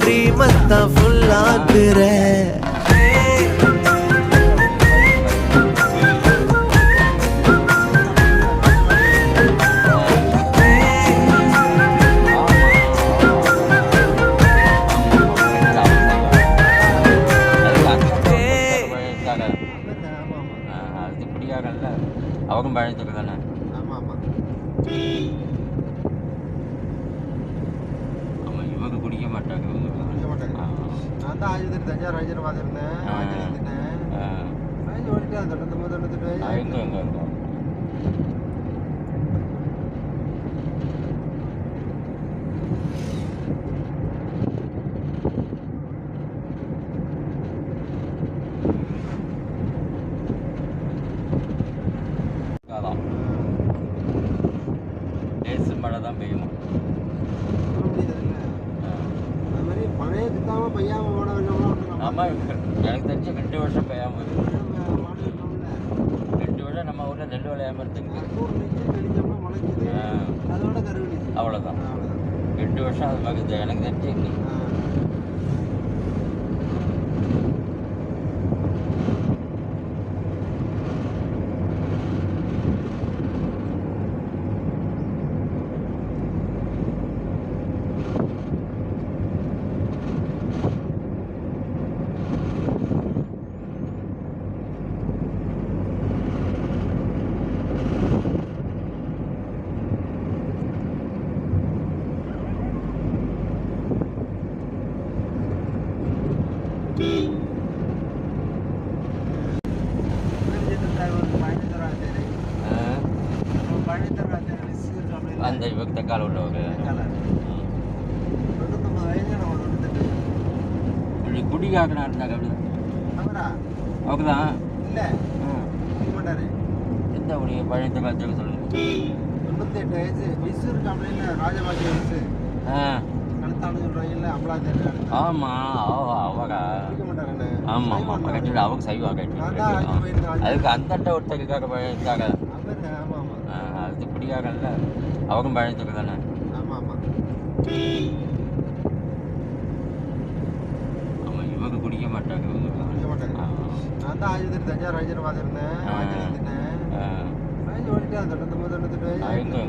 ட்ரீமத்தா ஃபுல்லாக்குற அவரும் பழத்துக்கு தானே. ஆமாம் ஆமாம் ஆமாம், இவங்க குடிக்க மாட்டாங்க. குடிக்க மாட்டாங்க. நான் தான் ஆயுதம் தஞ்சாவூர் ஆயுதம் பார்த்துருந்தேன். ஆயுதம் ஓடிட்டு அது தொண்ணூத்தொம்பது எங்கே மழை தான் பெய்யுமா? அது மாதிரி மழையே சுத்தாம பெய்யாம போட வேண்டாம். ஆமாம், எனக்கு தெரிஞ்சு 2 வருஷம் பெய்யாமல் இருக்கு. 2 வருஷம் நம்ம ஊரில் நெல் விளையாமல் இருக்குங்க. அவ்வளோதான். 2 வருஷம் அது மாதிரி எனக்கு தெரிஞ்சு. அந்த இவங்க தக்கால உள்ளவங்க இப்படி குடிக்காக்கனா இருந்தாங்க. அப்படிதான் அவங்க தான். எந்த உடைய பழைய தக்கால் சொல்லுங்க. 98 வயசு மைசூர் கம்பெனியில் ராஜபாஜி வயசு கழுத்தானு சொல்கிறாங்கல்ல அமலாதேவி. ஆமாம், அவங்க ஆமாம் ஆமாம் கட்சி அவங்க சைவா கட்சி. அதுக்கு அந்த ஒருத்தருக்காக பழத்தாங்க. அது குடிக்காக்கல அவங்க பழத்துக்கு தானே. ஆமாம் ஆமாம் ஆமாம், இவங்க குடிக்க மாட்டாங்க. குடிக்க மாட்டாங்க. நான் தான் ஆயுதம் தஞ்சாவூர் ஆயுதம் பார்த்துருந்தேன். ஆயுதம் ஓடிட்டு அது தொண்ணூத்தொம்பது எங்கே